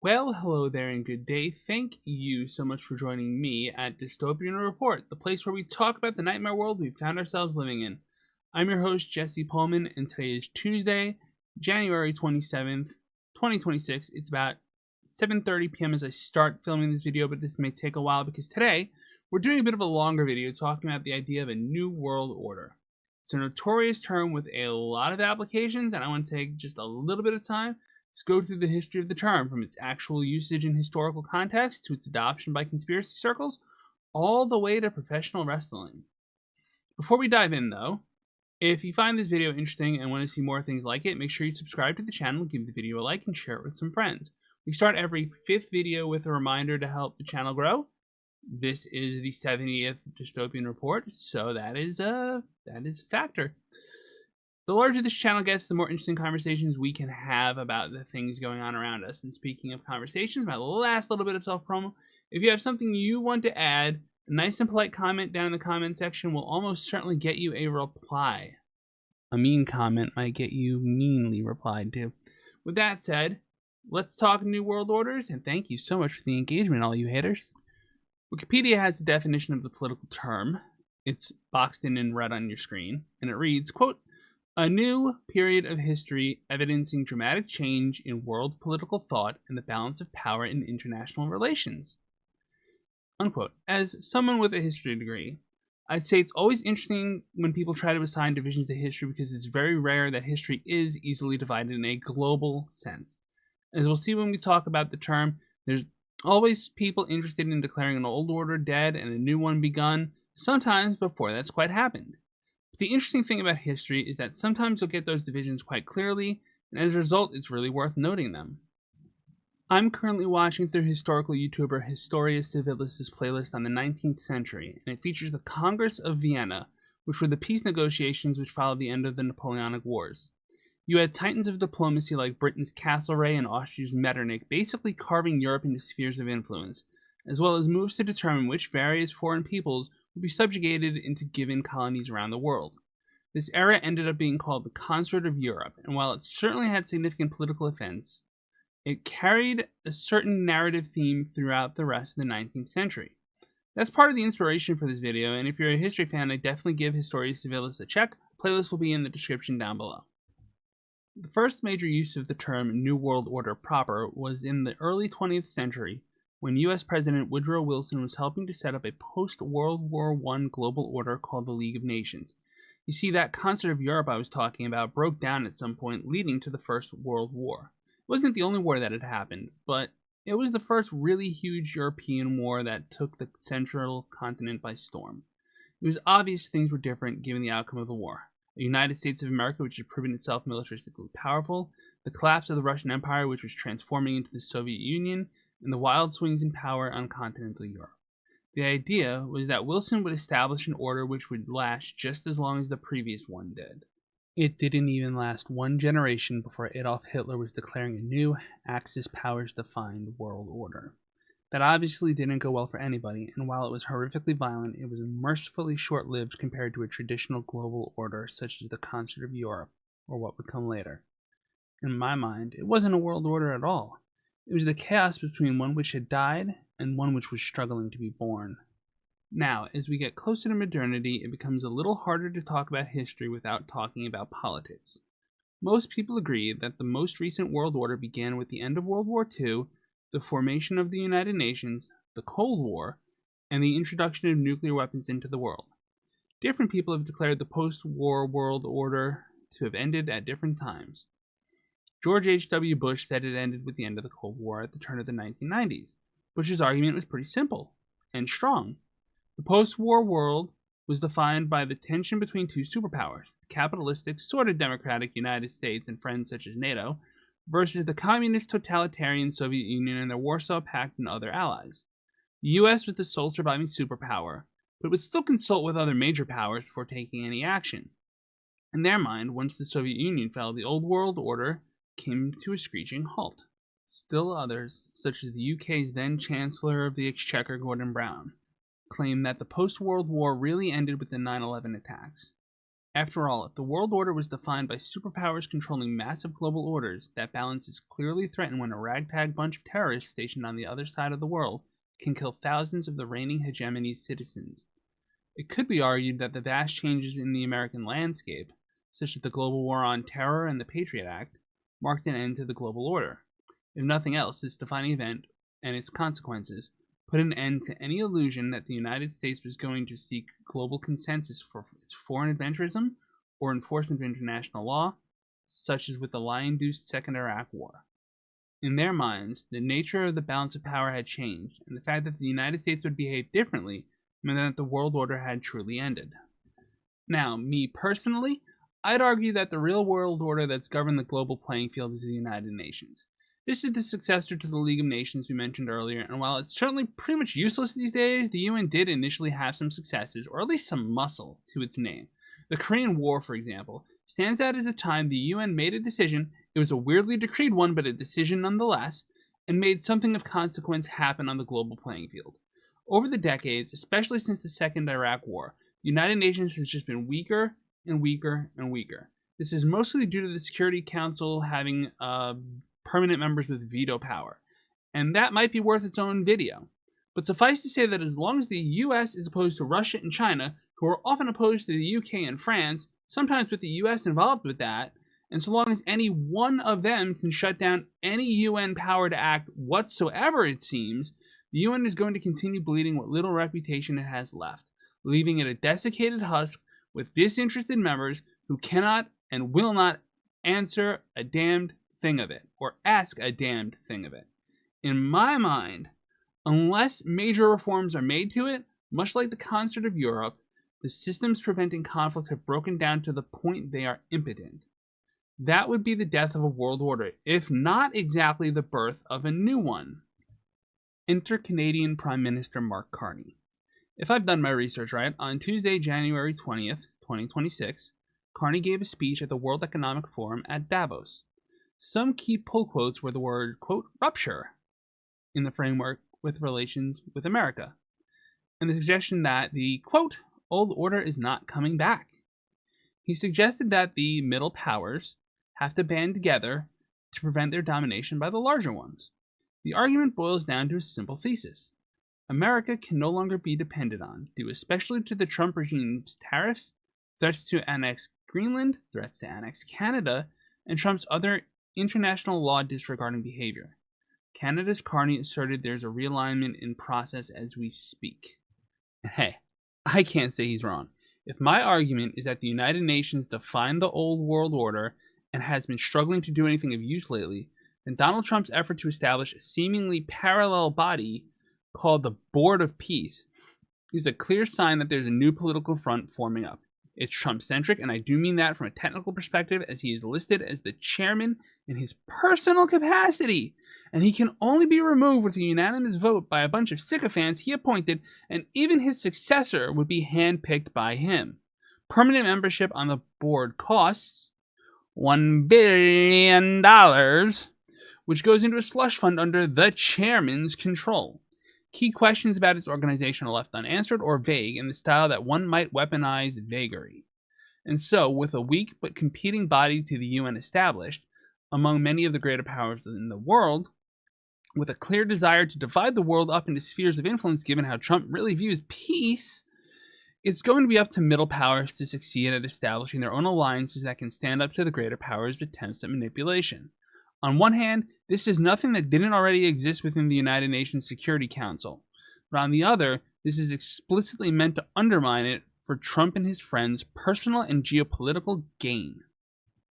Well, hello there and good day. Thank you so much for joining me at Dystopian Report, the place where we talk about the nightmare world we found ourselves living in. I'm your host, Jesse Pullman, and today is Tuesday, January 27th, 2026. It's about 7:30 p.m. as I start filming this video, but this may take a while because today we're doing a bit of a longer video talking about the idea of a new world order. It's a notorious term with a lot of applications, and I want to take just a little bit of time. Let's go through the history of the term, from its actual usage in historical context to its adoption by conspiracy circles, all the way to professional wrestling. Before we dive in, though, if you find this video interesting and want to see more things like it, make sure you subscribe to the channel, give the video a like, and share it with some friends. We start every 5th video with a reminder to help the channel grow. This is the 70th Dystopian Report, so that is a factor. The larger this channel gets, the more interesting conversations we can have about the things going on around us. And speaking of conversations, my last little bit of self-promo, if you have something you want to add, a nice and polite comment down in the comment section will almost certainly get you a reply. A mean comment might get you meanly replied to. With that said, let's talk New World Orders, and thank you so much for the engagement, all you haters. Wikipedia has a definition of the political term. It's boxed in red on your screen, and it reads, quote, "A new period of history evidencing dramatic change in world political thought and the balance of power in international relations." Unquote. As someone with a history degree, I'd say it's always interesting when people try to assign divisions to history because it's very rare that history is easily divided in a global sense. As we'll see when we talk about the term, there's always people interested in declaring an old order dead and a new one begun, sometimes before that's quite happened. The interesting thing about history is that sometimes you'll get those divisions quite clearly, and as a result, it's really worth noting them. I'm currently watching through historical YouTuber Historia Civilis' playlist on the 19th century, and it features the Congress of Vienna, which were the peace negotiations which followed the end of the Napoleonic Wars. You had titans of diplomacy like Britain's Castlereagh and Austria's Metternich basically carving Europe into spheres of influence, as well as moves to determine which various foreign peoples would be subjugated into given colonies around the world. This era ended up being called the Concert of Europe, and while it certainly had significant political events, it carried a certain narrative theme throughout the rest of the 19th century. That's part of the inspiration for this video, and if you're a history fan, I definitely give Historia Civilis a check. Playlist will be in the description down below. The first major use of the term New World Order proper was in the early 20th century, when U.S. President Woodrow Wilson was helping to set up a post-World War I global order called the League of Nations. You see, that Concert of Europe I was talking about broke down at some point, leading to the First World War. It wasn't the only war that had happened, but it was the first really huge European war that took the central continent by storm. It was obvious things were different given the outcome of the war. The United States of America, which had proven itself militaristically powerful, the collapse of the Russian Empire, which was transforming into the Soviet Union, and the wild swings in power on continental Europe. The idea was that Wilson would establish an order which would last just as long as the previous one did. It didn't even last one generation before Adolf Hitler was declaring a new Axis powers-defined world order. That obviously didn't go well for anybody, and while it was horrifically violent, it was mercifully short-lived compared to a traditional global order such as the Concert of Europe, or what would come later. In my mind, it wasn't a world order at all. It was the chaos between one which had died and one which was struggling to be born. Now, as we get closer to modernity, it becomes a little harder to talk about history without talking about politics. Most people agree that the most recent world order began with the end of World War II, the formation of the United Nations, the Cold War, and the introduction of nuclear weapons into the world. Different people have declared the post-war world order to have ended at different times. George H.W. Bush said it ended with the end of the Cold War at the turn of the 1990s. Bush's argument was pretty simple and strong. The post-war world was defined by the tension between two superpowers, the capitalistic, sort of democratic United States and friends such as NATO, versus the communist totalitarian Soviet Union and their Warsaw Pact and other allies. The US was the sole surviving superpower, but would still consult with other major powers before taking any action. In their mind, once the Soviet Union fell, the old world order came to a screeching halt. Still others, such as the UK's then Chancellor of the Exchequer Gordon Brown, claim that the post-World War really ended with the 9/11 attacks. After all, if the world order was defined by superpowers controlling massive global orders, that balance is clearly threatened when a ragtag bunch of terrorists stationed on the other side of the world can kill thousands of the reigning hegemony's citizens. It could be argued that the vast changes in the American landscape, such as the global war on terror and the Patriot Act, marked an end to the global order. If nothing else, this defining event and its consequences put an end to any illusion that the United States was going to seek global consensus for its foreign adventurism or enforcement of international law, such as with the lie-induced Second Iraq War. In their minds, the nature of the balance of power had changed, and the fact that the United States would behave differently meant that the world order had truly ended. Now, me personally, I'd argue that the real world order that's governed the global playing field is the United Nations. This is the successor to the League of Nations we mentioned earlier, and while it's certainly pretty much useless these days, the UN did initially have some successes, or at least some muscle, to its name. The Korean War, for example, stands out as a time the UN made a decision. It was a weirdly decreed one, but a decision nonetheless, and made something of consequence happen on the global playing field. Over the decades, especially since the Second Iraq War, the United Nations has just been weaker and weaker and weaker. This is mostly due to the Security Council having permanent members with veto power, and that might be worth its own video. But suffice to say that as long as the US is opposed to Russia and China, who are often opposed to the UK and France, sometimes with the US involved with that, and so long as any one of them can shut down any UN power to act whatsoever, it seems, the UN is going to continue bleeding what little reputation it has left, leaving it a desiccated husk with disinterested members who cannot and will not answer a damned thing of it, or ask a damned thing of it. In my mind, unless major reforms are made to it, much like the concert of Europe, the systems preventing conflict have broken down to the point they are impotent. That would be the death of a world order, if not exactly the birth of a new one. Enter Canadian Prime Minister Mark Carney. If I've done my research right, on Tuesday, January 20th, 2026, Carney gave a speech at the World Economic Forum at Davos. Some key pull quotes were the word, quote, rupture in the framework with relations with America, and the suggestion that the, quote, old order is not coming back. He suggested that the middle powers have to band together to prevent their domination by the larger ones. The argument boils down to a simple thesis. America can no longer be depended on, due especially to the Trump regime's tariffs, threats to annex Greenland, threats to annex Canada, and Trump's other international law disregarding behavior. Canada's Carney asserted there's a realignment in process as we speak. Hey, I can't say he's wrong. If my argument is that the United Nations defined the old world order and has been struggling to do anything of use lately, then Donald Trump's effort to establish a seemingly parallel body called the Board of Peace is a clear sign that there's a new political front forming up. It's Trump-centric, and I do mean that from a technical perspective, as he is listed as the chairman in his personal capacity, and he can only be removed with a unanimous vote by a bunch of sycophants he appointed, and even his successor would be handpicked by him. Permanent membership on the board costs $1 billion, which goes into a slush fund under the chairman's control. Key questions about its organization are left unanswered or vague in the style that one might weaponize vagary. And so, with a weak but competing body to the UN established, among many of the greater powers in the world, with a clear desire to divide the world up into spheres of influence given how Trump really views peace, it's going to be up to middle powers to succeed at establishing their own alliances that can stand up to the greater powers' attempts at manipulation. On one hand, this is nothing that didn't already exist within the United Nations Security Council, but on the other, this is explicitly meant to undermine it for Trump and his friends' personal and geopolitical gain.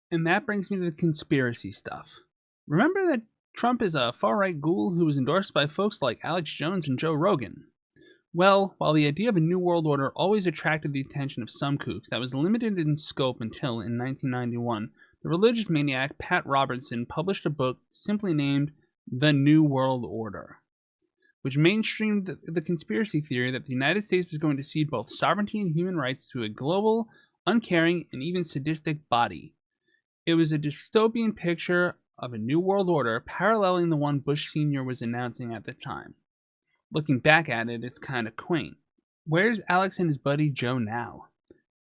And that brings me to the conspiracy stuff. Remember that Trump is a far-right ghoul who was endorsed by folks like Alex Jones and Joe Rogan? Well, while the idea of a new world order always attracted the attention of some kooks, that was limited in scope until, in 1991, the religious maniac Pat Robertson published a book simply named The New World Order, which mainstreamed the conspiracy theory that the United States was going to cede both sovereignty and human rights to a global, uncaring, and even sadistic body. It was a dystopian picture of a new world order paralleling the one Bush Sr. was announcing at the time. Looking back at it, it's kind of quaint. Where's Alex and his buddy Joe now?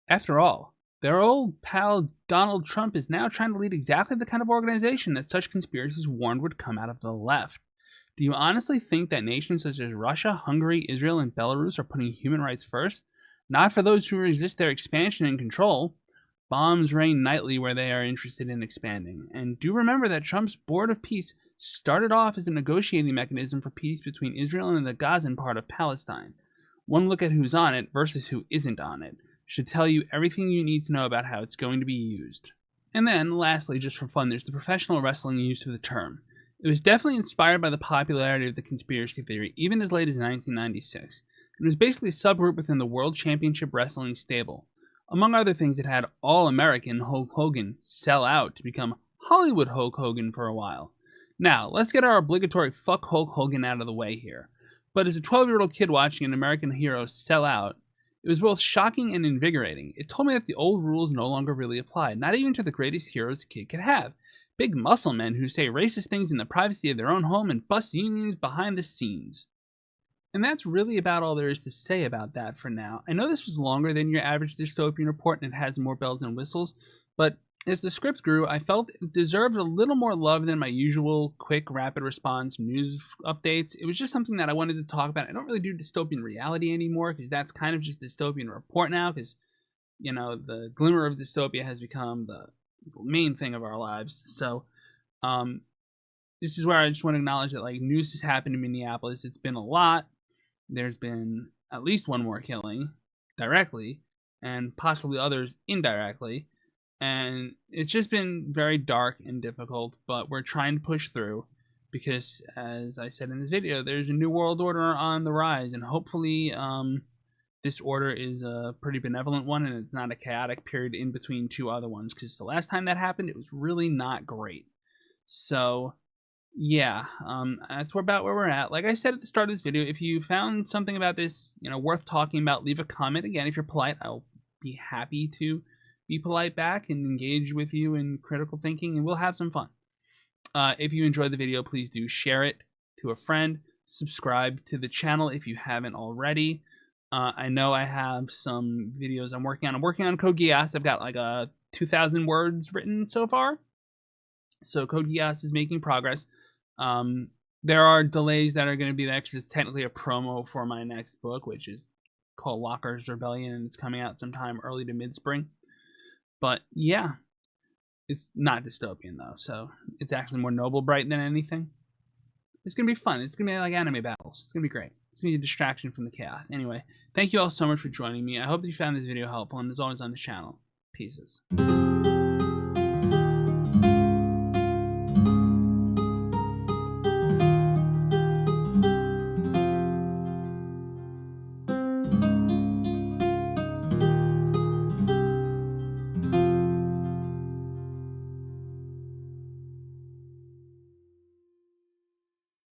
After all, Their old pal Donald Trump is now trying to lead exactly the kind of organization that such conspiracies warned would come out of the left. Do you honestly think that nations such as Russia, Hungary, Israel, and Belarus are putting human rights first? Not for those who resist their expansion and control. Bombs rain nightly where they are interested in expanding. And do remember that Trump's Board of Peace started off as a negotiating mechanism for peace between Israel and the Gazan part of Palestine. One look at who's on it versus who isn't on it should tell you everything you need to know about how it's going to be used. And then, lastly, just for fun, there's the professional wrestling use of the term. It was definitely inspired by the popularity of the conspiracy theory, even as late as 1996. It was basically a subgroup within the World Championship Wrestling stable. Among other things, it had All-American Hulk Hogan sell out to become Hollywood Hulk Hogan for a while. Now, let's get our obligatory fuck Hulk Hogan out of the way here. But as a 12-year-old kid watching an American hero sell out, it was both shocking and invigorating. It told me that the old rules no longer really apply, not even to the greatest heroes a kid could have. Big muscle men who say racist things in the privacy of their own home and bust unions behind the scenes. And that's really about all there is to say about that for now. I know this was longer than your average dystopian report and it has more bells and whistles, but as the script grew, I felt it deserved a little more love than my usual quick, rapid response news updates. It was just something that I wanted to talk about. I don't really do dystopian reality anymore because that's kind of just dystopian report now because, you know, the glimmer of dystopia has become the main thing of our lives. So this is where I just want to acknowledge that like news has happened in Minneapolis. It's been a lot. There's been at least one more killing directly and possibly others indirectly. And it's just been very dark and difficult, but we're trying to push through because, as I said in this video, there's a new world order on the rise, and hopefully this order is a pretty benevolent one and it's not a chaotic period in between two other ones, because the last time that happened, it was really not great. So, yeah, that's about where we're at. Like I said at the start of this video, if you found something about this, worth talking about, leave a comment. Again, if you're polite, I'll be happy to be polite back and engage with you in critical thinking, and we'll have some fun. If you enjoyed the video, please do share it to a friend. Subscribe to the channel if you haven't already. I know I have some videos I'm working on. I'm working on Code Geass. I've got like 2,000 words written so far. So Code Geass is making progress. There are delays that are going to be there because it's technically a promo for my next book, which is called Locker's Rebellion, and it's coming out sometime early to mid-spring. But yeah, it's not dystopian though, so it's actually more noble bright than anything. It's going to be fun. It's going to be like anime battles. It's going to be great. It's going to be a distraction from the chaos. Anyway, thank you all so much for joining me. I hope that you found this video helpful, and as always on this channel, pieces.